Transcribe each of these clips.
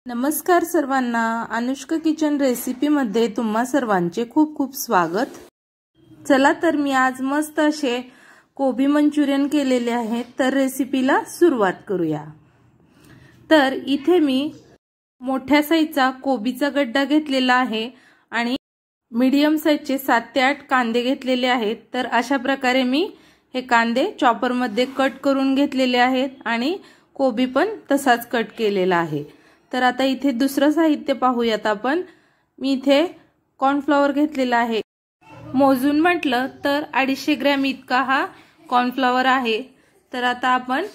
नमस्कार सर्वांना, Anushka kitchen recipe मध्ये तुम्हा सर्वांचे खूप खूप स्वागत। चला तर मी आज मस्त असे कोबी मंचुरियन केलेले आहेत, तर रेसिपीला सुरुवात करूया। तर इथे मी मोठ्या साईजचा कोबीचा गड्डा घेतलेला आहे आणि मीडियम साईजचे 7 ते 8 कांदे घेतलेले आहेत। तर अशा प्रकारे मी हे कांदे चॉपर मध्ये कट करून घेतलेले आहेत आणि कोबी पण तसाच कट केलेला आहे। तर आता इथे दुसरं साहित्य पाहूयात आपण। मी इथे कॉर्नफ्लॉवर घेतलेला आहे, मोजून म्हटलं तर 250 ग्रॅम इतका हा कॉर्नफ्लॉवर आहे। तर आता आपण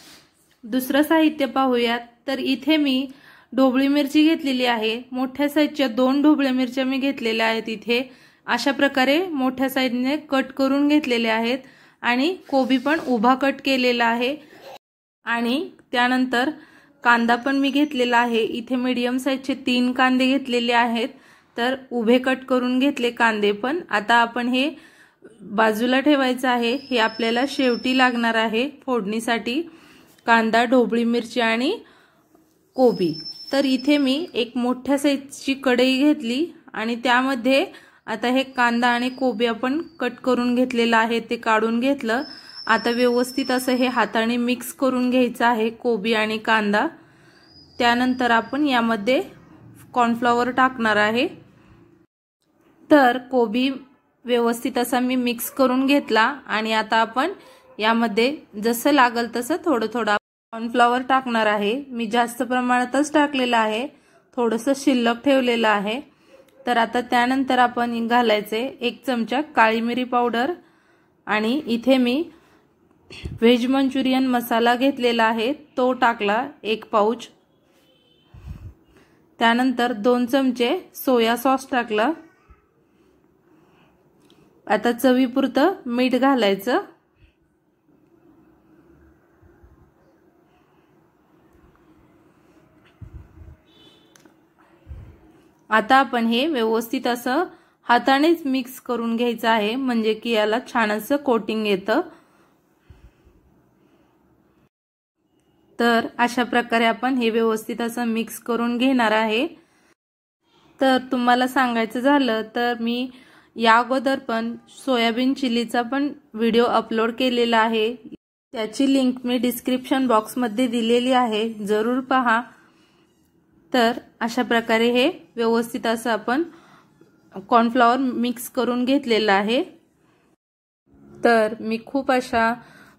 दुसरं साहित्य पाहूयात। तर इथे मी ढोबळी मिरची घेतलेली आहे, मोठ्या साईजच्या 2 ढोबळ्या मिरच्या मी घेतलेल्या आहेत। इथे अशा प्रकारे मोठ्या साईजने कट करून घेतलेले आहेत आणि कोबी पण उभा कट केलेला आहे। आणि त्यानंतर कांदा पण मी घेतलेला आहे। इथे मीडियम साईजचे 3 कांदे घेतलेले आहेत, तर उभे कट करून घेतले कांदे पण। आता आपण हे बाजूला ठेवायचं आहे, हे आपल्याला शेवटी लागणार आहे फोडणीसाठी, कांदा, ढोबळी मिरची आणि कोबी। तर इथे मी एक मोठ्या साईजची कढई घेतली आणि त्यामध्ये आता हे कांदा आणि कोबी आपण कट करून घेतलेला आहे ते काढून घेतलं। आता व्यवस्थित असं हे हाताने मिक्स करून घ्यायचं आहे कोबी आणि कांदा। त्यानंतर आपण यामध्ये कॉर्नफ्लॉवर टाकणार आहे। तर कोबी व्यवस्थित असा मी मिक्स करून घेतला आणि आता आपण यामध्ये जसं लागल तसं थोडं थोडं कॉर्नफ्लॉवर टाकणार आहे। मी जास्त प्रमाणातच टाकलेलं आहे, थोडंसं शिल्लक ठेवलेलं आहे। तर आता त्यानंतर आपण घालायचे 1 चमचा काळी मिरी पावडर आणि इथे मी व्हेज मंचुरियन मसाला घेतलेला आहे तो टाकला 1 पाउच। त्यानंतर 2 चमचे सोया सॉस टाकला। आता चवीपुरतं मीठ घालायचं। आता आपण हे व्यवस्थित असं हातानेच मिक्स करून घ्यायचं आहे, म्हणजे की याला छान असं कोटिंग येतं। तर अशा प्रकारे आपण हे व्यवस्थित असं मिक्स करून घेणार आहे। तर तुम्हाला सांगायचं झालं तर मी या अगोदर पण सोयाबीन चिलीचा पण व्हिडिओ अपलोड केलेला आहे, त्याची लिंक मी डिस्क्रिप्शन बॉक्स मध्ये दिलेली आहे, जरूर पहा। तर अशा प्रकारे हे व्यवस्थित असं आपण कॉर्नफ्लॉवर मिक्स करून घेतलेलं आहे। तर मी खूप अशा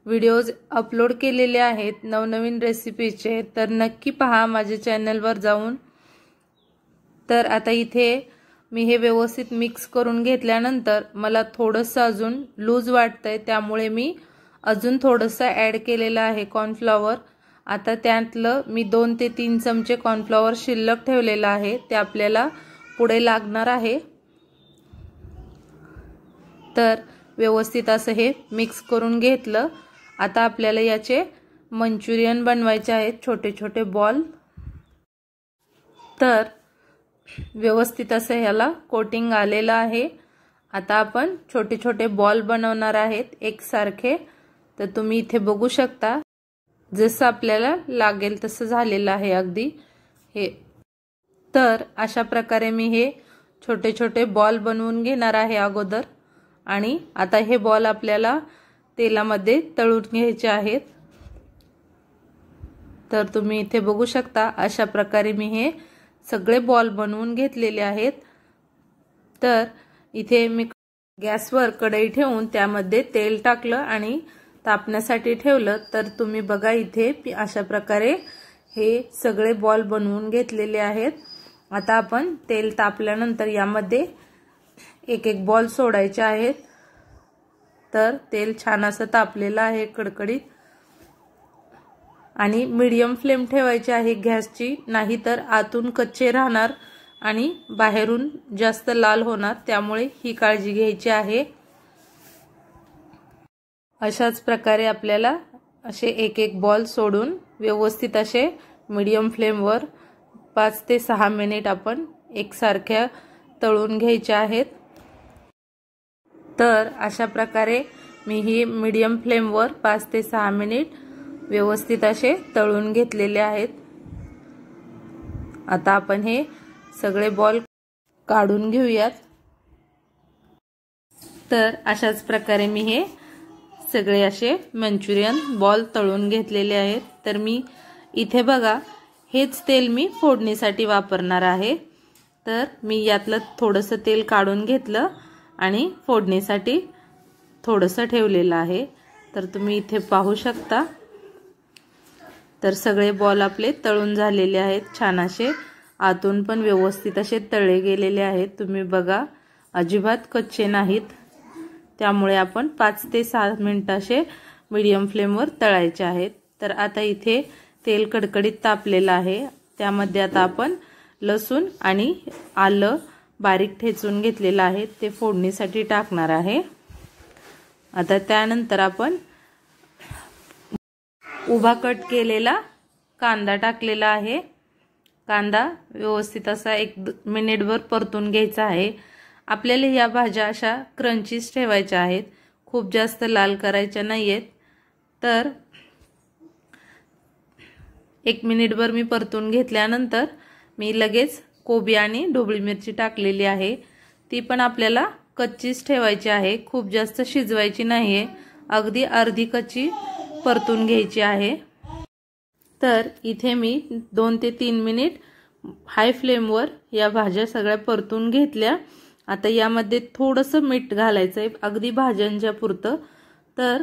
व्हिडिओज अपलोड केलेले आहेत नवनवीन रेसिपीचे, तर नक्की पहा माझ्या चॅनलवर जाऊन। तर आता इथे मी हे व्यवस्थित मिक्स करून घेतल्यानंतर मला थोडंसं अजून लूज वाटतंय, त्यामुळे मी अजून थोडंसं ॲड केलेलं आहे कॉर्नफ्लॉवर। आता त्यातलं मी 2 ते 3 चमचे कॉर्नफ्लॉवर शिल्लक ठेवलेलं आहे, ते आपल्याला पुढे लागणार आहे। तर व्यवस्थित असं हे मिक्स करून घेतलं। आता आपल्याला याचे मंचुरियन बनवायचे आहेत, छोटे छोटे बॉल। तर व्यवस्थित असं याला कोटिंग आलेलं आहे। आता आपण छोटे छोटे बॉल बनवणार आहेत एकसारखे। तर तुम्ही इथे बघू शकता, जसं आपल्याला लागेल तसं झालेलं आहे अगदी हे। तर अशा प्रकारे मी हे छोटे छोटे बॉल बनवून घेणार आहे अगोदर, आणि आता हे बॉल आपल्याला तेलामध्ये तळून घ्यायचे आहेत। तर तुम्ही इथे बघू शकता, अशा प्रकारे मी हे सगळे बॉल बनवून घेतलेले आहेत। तर इथे मी गॅसवर कढई ठेवून त्यामध्ये तेल टाकलं आणि तापण्यासाठी ठेवलं। तर तुम्ही बघा इथे अशा प्रकारे हे सगळे बॉल बनवून घेतलेले आहेत। आता आपण तेल तापल्यानंतर यामध्ये एक एक बॉल सोडायचे आहेत। तर तेल छान असं तापलेलं आहे कडकडीत, आणि मीडियम फ्लेम ठेवायची आहे गॅसची, नाहीतर आतून कच्चे राहणार आणि बाहेरून जास्त लाल होणार, त्यामुळे ही काळजी घ्यायची आहे। अशाच प्रकारे आपल्याला असे एक एक बॉल सोडून व्यवस्थित असे मीडियम फ्लेमवर 5 ते 6 मिनिट आपण एकसारख्या तळून घ्यायचे आहेत। तर अशा प्रकारे मी ही मीडियम फ्लेमवर 5 ते 6 मिनिट व्यवस्थित असे तळून घेतलेले आहेत। आता आपण हे सगळे बॉल काढून घेऊयात। तर अशाच प्रकारे मी हे सगळे असे मंचुरियन बॉल तळून घेतलेले आहेत। तर मी इथे बघा हेच तेल मी फोडणीसाठी वापरणार आहे। तर मी यातलं थोडंसं तेल काढून घेतलं आणि फोडणीसाठी थोडंसं ठेवलेलं आहे। तर तुम्ही इथे पाहू शकता। तर सगळे बॉल आपले तळून झालेले आहेत, छान असे आतून पण व्यवस्थित असे तळले गेलेले आहेत। तुम्ही बघा अजिबात कच्चे नाहीत। त्यामुळे आपण 5 ते 6 मिनिटं असे मीडियम फ्लेमवर तळायचे आहेत। तर आता इथे तेल कडकडीत तापलेलं आहे, त्यामध्ये आता आपण लसूण आणि आलं बारीक ठेचून घेतलेलं आहे ते फोडणीसाठी टाकणार आहे। आता त्यानंतर आपण उभा कट केलेला कांदा टाकलेला आहे। कांदा व्यवस्थित असा 1 मिनिटभर परतून घ्यायचा आहे। आपल्याला या भाज्या अशा क्रंचीज ठेवायच्या आहेत, खूप जास्त लाल करायच्या नाहीयेत। तर 1 मिनिटभर मी परतून घेतल्यानंतर मी लगेच कोबी आणि ढोबळी मिरची टाकलेली आहे। ती पण आपल्याला कच्चीच ठेवायची आहे, खूप जास्त शिजवायची नाहीये, अगदी अर्धी कच्ची परतून घ्यायची आहे। तर इथे मी 2 ते 3 मिनिट हाय फ्लेमवर या भाज्या सगळ्या परतून घेतल्या। आता यामध्ये थोडंसं मीठ घालायचं आहे, अगदी भाज्यांच्या पुरतं। तर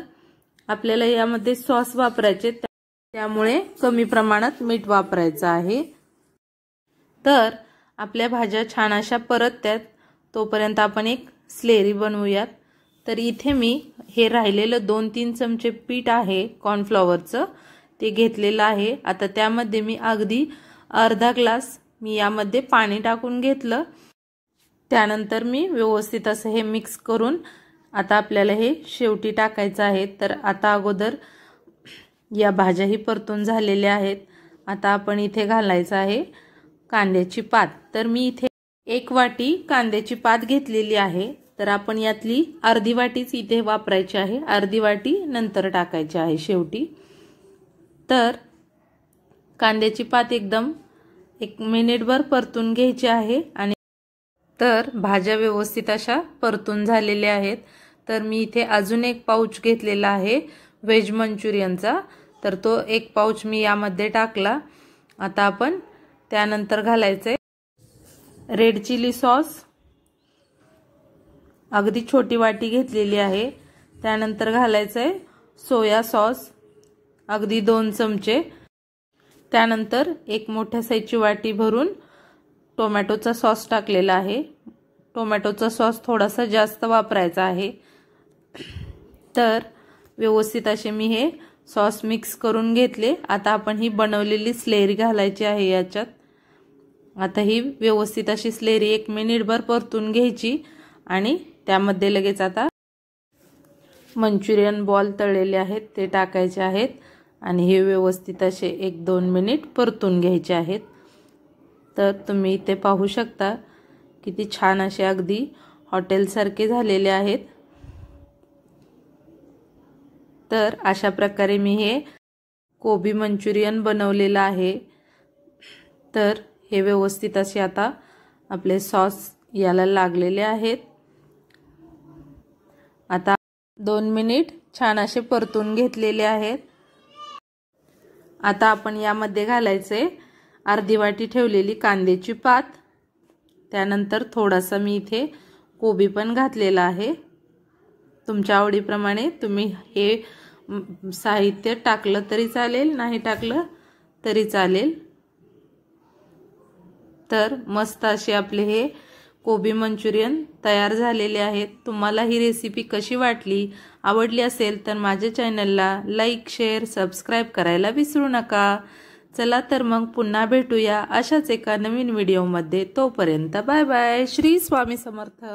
आपल्याला यामध्ये सॉस वापरायचे, त्यामुळे कमी प्रमाणात मीठ वापरायचं आहे। तर आपल्या भाज्या छान अशा परतत्यात तोपर्यंत आपण एक स्लेरी बनवूयात। तर इथे मी हे राहिलेलं 2-3 चमचे पीठ आहे कॉर्नफ्लॉवरचं, ते घेतलेलं आहे। आता त्यामध्ये मी अगदी अर्धा ग्लास मी यामध्ये पाणी टाकून घेतलं। त्यानंतर मी व्यवस्थित असं हे मिक्स करून आता आपल्याला हे शेवटी टाकायचं आहे। तर आता अगोदर या भाज्याही परतून झालेल्या आहेत। आता आपण इथे घालायचं आहे कांद्याची पात। तर मी इथे 1 वाटी कांद्याची पात घेतलेली आहे। तर आपण यातली अर्धी वाटीच इथे वापरायची आहे, अर्धी वाटी नंतर टाकायची आहे शेवटी। तर कांद्याची पात एकदम 1 मिनिटभर परतून घ्यायची आहे। आणि तर भाज्या व्यवस्थित अशा परतून झालेल्या आहेत। तर मी इथे अजून 1 पाउच घेतलेला आहे व्हेज मंचुरियनचा, तर तो 1 पाउच मी यामध्ये टाकला। आता आपण त्यानंतर घालायचे रेड चिली सॉस, अगदी छोटी वाटी घेतलेली आहे। त्यानंतर घालायचे सोया सॉस, अगदी 2 चमचे। त्यानंतर 1 मोठ्या साईजची वाटी भरून टोमॅटोचा सॉस टाकलेला आहे। टोमॅटोचा सॉस थोडासा जास्त वापरायचा आहे। तर व्यवस्थित असे मी हे सॉस मिक्स करून घेतले। आता आपण ही बनवलेली स्लेरी घालायची आहे याच्यात। आता ही व्यवस्थित अशी स्लेरी 1 मिनिटभर परतून घ्यायची आणि त्यामध्ये लगेच आता मंचुरियन बॉल तळलेले आहेत ते टाकायचे आहेत आणि हे व्यवस्थित असे 1-2 मिनिट परतून घ्यायचे आहेत। तर तुम्ही इथे पाहू शकता किती छान असे अगदी हॉटेलसारखे झालेले आहेत। तर अशा प्रकारे मी हे कोबी मंचुरियन बनवलेलं आहे। तर हे व्यवस्थित असे आता आपले सॉस याला लागलेले आहेत। आता 2 मिनिट छान असे परतून घेतलेले आहेत। आता आपण यामध्ये घालायचे अर्धी वाटी ठेवलेली कांद्याची पात। त्यानंतर थोडासा मी इथे कोबी पण घातलेला आहे। तुमच्या आवडीप्रमाणे तुम्ही हे साहित्य टाकलं तरी चालेल, नाही टाकलं तरी चालेल। तर मस्त असे आपले हे कोबी मंचुरियन तयार झालेले आहेत। तुम्हाला ही रेसिपी कशी वाटली, आवडली असेल तर माझ्या चॅनलला लाईक, शेअर, सबस्क्राईब करायला विसरू नका। चला तर मग पुन्हा भेटूया अशाच एका नवीन व्हिडिओमध्ये। तोपर्यंत बाय बाय। श्री स्वामी समर्थ।